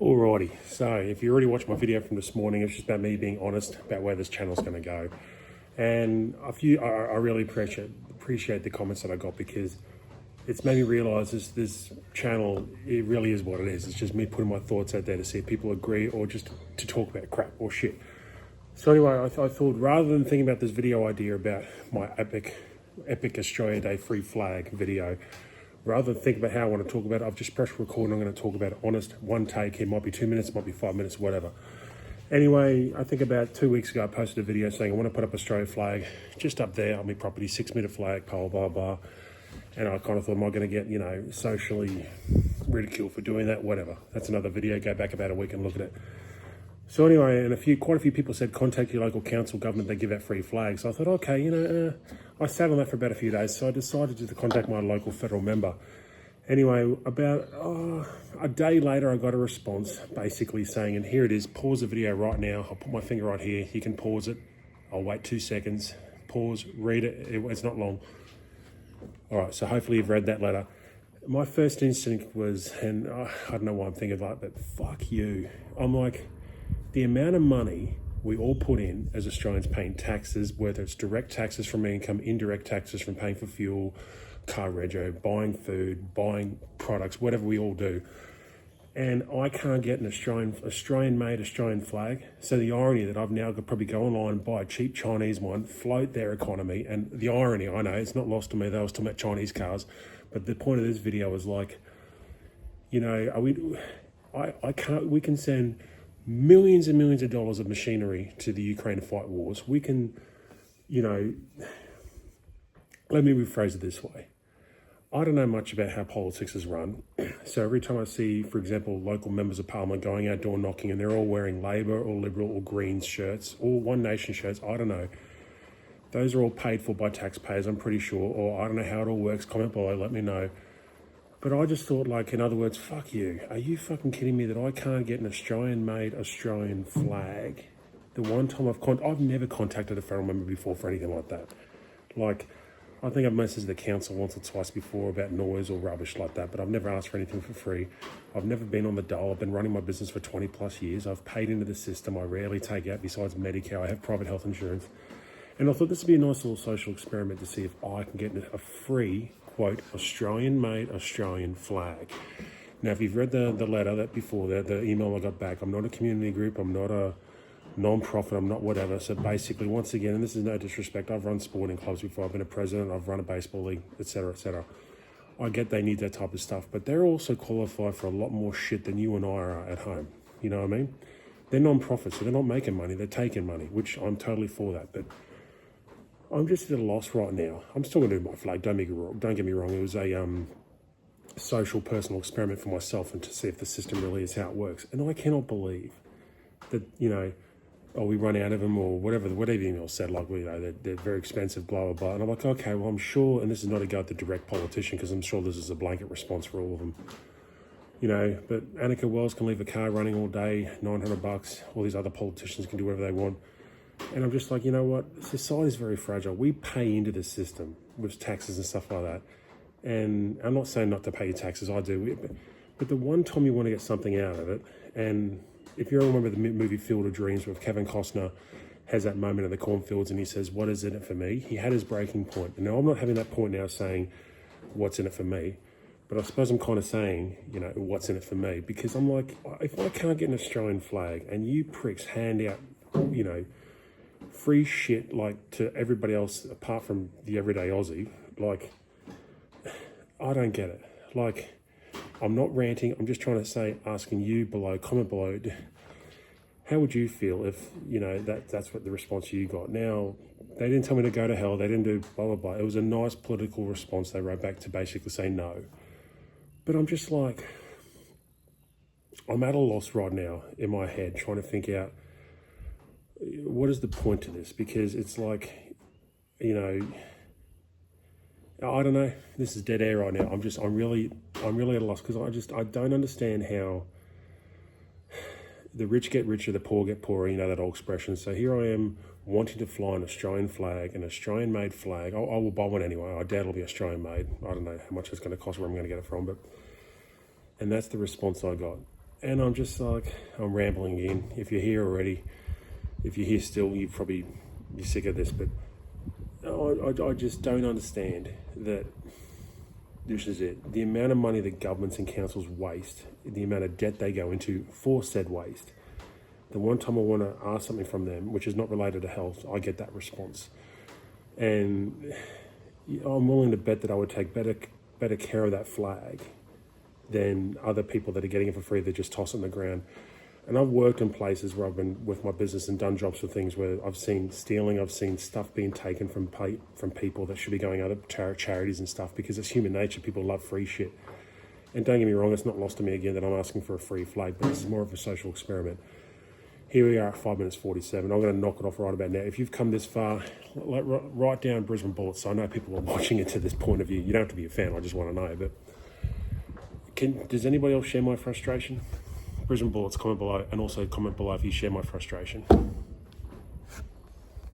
Alrighty, so if you already watched my video from this morning, it's just about me being honest about where this channel's going to go. And I really appreciate the comments that I got, because it's made me realise this channel, it really is what it is. It's just me putting my thoughts out there to see if people agree, or just to talk about crap or shit. So anyway, I thought rather than thinking about this video idea about my epic Australia Day free flag video, rather than think about how I want to talk about it, I've just pressed record and I'm going to talk about it honest, one take. It might be 2 minutes, it might be 5 minutes, whatever. Anyway, I think about 2 weeks ago I posted a video saying I want to put up Australia flag just up there on my property, 6-metre flag pole, blah, blah. And I kind of thought, am I going to get, socially ridiculed for doing that? Whatever. That's another video. Go back about a week and look at it. So anyway, and quite a few people said contact your local council government, they give out free flags. So I thought, okay, I sat on that for about a few days, so I decided to contact my local federal member. Anyway, about a day later, I got a response basically saying, and here it is, pause the video right now. I'll put my finger right here. You can pause it. I'll wait 2 seconds. Pause, read it. It's not long. All right, so hopefully you've read that letter. My first instinct was, and I don't know why I'm thinking like that, fuck you. I'm like, the amount of money we all put in as Australians paying taxes, whether it's direct taxes from income, indirect taxes from paying for fuel, car rego, buying food, buying products, whatever we all do. And I can't get an Australian-made Australian flag. So the irony that I've now got to probably go online and buy a cheap Chinese one, float their economy. And the irony, I know, it's not lost to me that I was talking about Chinese cars. But the point of this video is like, we can send millions and millions of dollars of machinery to the Ukraine to fight wars. We can, let me rephrase it this way. I don't know much about how politics is run. So every time I see, for example, local members of parliament going out door knocking and they're all wearing Labor or Liberal or Greens shirts or One Nation shirts, I don't know. Those are all paid for by taxpayers, I'm pretty sure. Or I don't know how it all works. Comment below, let me know. But I just thought, like, in other words, fuck you. Are you fucking kidding me that I can't get an Australian-made Australian flag? The one time I've never contacted a federal member before for anything like that. Like, I think I've messaged the council once or twice before about noise or rubbish like that, but I've never asked for anything for free. I've never been on the dole. I've been running my business for 20 plus years. I've paid into the system. I rarely take out besides Medicare. I have private health insurance. And I thought this would be a nice little social experiment to see if I can get a free, quote, Australian-made Australian flag. Now, if you've read the letter that before, the email I got back, I'm not a community group. I'm not a non-profit, I'm not whatever. So basically, once again, and this is no disrespect, I've run sporting clubs before, I've been a president, I've run a baseball league, etc., etc. I get they need that type of stuff, but they're also qualified for a lot more shit than you and I are at home. You know what I mean? They're non-profit, so they're not making money, they're taking money, which I'm totally for that. But I'm just at a loss right now. I'm still going to do my flag, don't get me wrong. It was a social, personal experiment for myself and to see if the system really is how it works. And I cannot believe that, we run out of them or whatever the email said, like, they're very expensive, blah, blah, blah. And I'm like, okay, well, I'm sure, and this is not a go at the direct politician, because I'm sure this is a blanket response for all of them. But Annika Wells can leave a car running all day, $900. All these other politicians can do whatever they want. And I'm just like, you know what? Society is very fragile. We pay into this system with taxes and stuff like that. And I'm not saying not to pay your taxes, I do. But the one time you want to get something out of it, and if you remember the movie Field of Dreams, where Kevin Costner has that moment in the cornfields and he says, what is in it for me? He had his breaking point. And now I'm not having that point now saying, what's in it for me? But I suppose I'm kind of saying, what's in it for me? Because I'm like, if I can't get an Australian flag and you pricks hand out, free shit like to everybody else apart from the everyday Aussie, like, I don't get it. Like, I'm not ranting, I'm just trying to say, asking you below, comment below, how would you feel if, that's what the response you got? Now, they didn't tell me to go to hell, they didn't do blah, blah, blah. It was a nice political response they wrote back to basically say no. But I'm just like, I'm at a loss right now in my head trying to think out, what is the point to this? Because it's like, I don't know. This is dead air right now. I'm really at a loss, because I don't understand how the rich get richer, the poor get poorer. That old expression. So here I am wanting to fly an Australian flag, an Australian-made flag. I will buy one anyway. I doubt it'll be Australian-made. I don't know how much it's going to cost, where I'm going to get it from, and that's the response I got. And I'm just like, I'm rambling again. If you're here already, if you're here still, you're sick of this, but I just don't understand that this is it. The amount of money that governments and councils waste, the amount of debt they go into for said waste. The one time I want to ask something from them, which is not related to health, I get that response. And I'm willing to bet that I would take better care of that flag than other people that are getting it for free that just toss it in the ground. And I've worked in places where I've been with my business and done jobs for things where I've seen stealing, I've seen stuff being taken from people that should be going other charities and stuff, because it's human nature. People love free shit. And don't get me wrong, it's not lost to me again that I'm asking for a free flag, but this is more of a social experiment. Here we are at 5 minutes 47. I'm going to knock it off right about now. If you've come this far, write down Brisbane Bullets. So I know people are watching it to this point of view. You don't have to be a fan. I just want to know. But does anybody else share my frustration? Brisbane Bullets, comment below, and also comment below if you share my frustration.